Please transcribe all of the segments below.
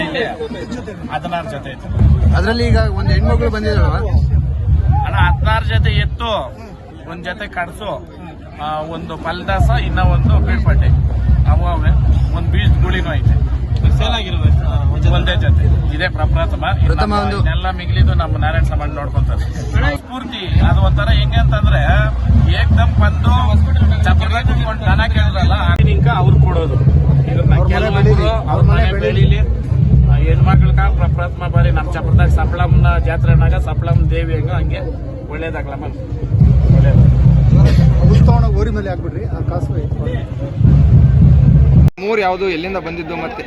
ಇಲ್ಲಿ 16 ಜೊತೆ ಐತೆ. ಅದರಲ್ಲಿ ಈಗ ಒಂದು ಹೆಣ್ಮಗಳು ಬಂದಿದ್ದಾಳವ ಅಣ್ಣ 16 ಜೊತೆ ಎತ್ತು, ಒಂದ್ ಜೊತೆ ಕಡಸು, ಒಂದು ಪಲ್ದಾಸ, ಇನ್ನ ಒಂದು ಬೀಳ್ಪಟ್ಟೆ, ಅವೇ ಒಂದ್ ಬೀಜ ಗುಳಿನೂ ಐತೆ. ಸೇಲ್ ಆಗಿರೋದು ಒಂದೇ ಜೊತೆ ಇದೆ ಪ್ರಪ್ರಥಮ. ಎಲ್ಲ ಮಿಗಿಲಿದು ನಮ್ಮ ನಾರಾಯಣ ಸಮಾಜ ನೋಡ್ಕೊಂತಾರೆ. ಸ್ಫೂರ್ತಿ ಅದು ಒಂಥರ ಹೆಂಗೆ ಅಂತಂದ್ರೆ ಏಕ್ದಮ್ ಬಂದು ಚಪ್ಪರದಾಗ ಕುತ್ಕೊಂಡು ದನ ಕೇಳಿದ್ರಲ್ಲ ಅವ್ರು ಕೊಡೋದು. ಅವ್ರ ಮನೆ ಬೆಳೀಲಿ, ಹೆಣ್ಮಕ್ಳಿಗ ಪ್ರಪ್ರಥಮ ಬಾರಿ ನಮ್ಮ ಚಪ್ಪರದಾಗ ಸಪ್ಲಮ್ನ ಜಾತ್ರೆನಾಗ ಸಪ್ಲಮ್ ದೇವಿ ಹಂಗೆ ಒಳ್ಳೇದಾಗ್ಲಮ್ಮ. ಒಳ್ಳೇದು ಓರಿ ಮೇಲೆ ಹಾಕ್ಬಿಡ್ರಿ ಆ ಕಾಸು. ಮೂರು ಯಾವುದು ಎಲ್ಲಿಂದ ಬಂದಿದ್ದು ಮತ್ತೆ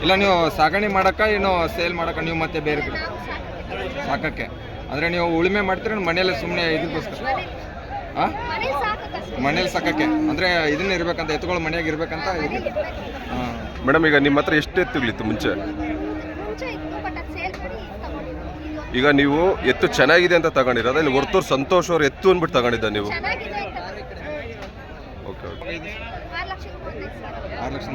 ಇಲ್ಲ ನೀವು ಸಾಗಣೆ ಮಾಡಕ್ಕ ಏನು ಸೇಲ್ ಮಾಡಕ್ಕ ನೀವು ಮತ್ತೆ ಬೇರೆ ಕಡೆ ಸಾಕಕ್ಕೆ ಅಂದ್ರೆ ನೀವು ಉಳುಮೆ ಮಾಡ್ತೀರ ಮನೆಯಲ್ಲೇ ಸುಮ್ಮನೆ ಇದಕ್ಕೋಸ್ಕರ ಮನೇಲಿ ಸಾಕಕ್ಕೆ ಅಂದ್ರೆ ಇದನ್ನ ಇರ್ಬೇಕಂತ ಎತ್ತುಗಳು ಮನೆಯಾಗ ಇರ್ಬೇಕಂತ. ಮೇಡಮ್ ಈಗ ನಿಮ್ಮ ಹತ್ರ ಎಷ್ಟು ಎತ್ತುಗಳಿತ್ತು ಮುಂಚೆ? ಈಗ ನೀವು ಎತ್ತು ಚೆನ್ನಾಗಿದೆ ಅಂತ ತಗೊಂಡಿರೋದ ಇಲ್ಲಿ ಹೊರತೂರು ಸಂತೋಷ್ ಅವ್ರು ಎತ್ತು ಅಂದ್ಬಿಟ್ಟು ತಗೊಂಡಿದ್ದ ನೀವು? Okay okay. 6 ಲಕ್ಷ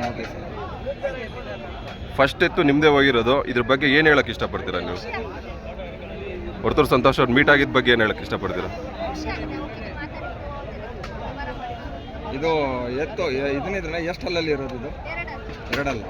ಫಸ್ಟ್ ಎತ್ತು ನಿಮ್ಮದೇ ಹೋಗಿರೋದು. ಇದ್ರ ಬಗ್ಗೆ ಏನು ಹೇಳಕ್ಕೆ ಇಷ್ಟಪಡ್ತೀರಾ ನೀವು? ಹೊರತೂರು ಸಂತೋಷ್ ಅವ್ರು ಮೀಟ್ ಆಗಿದ್ದ ಬಗ್ಗೆ ಏನು ಹೇಳಕ್ಕೆ ಇಷ್ಟಪಡ್ತೀರಾ? ಇದು ಎತ್ತು ಇದನ್ನಿದ್ರೆ ಎಷ್ಟು ಹಲ್ಲಲ್ಲಿ ಇರೋದು? ಇದು 2 ಹಲ್ಲ.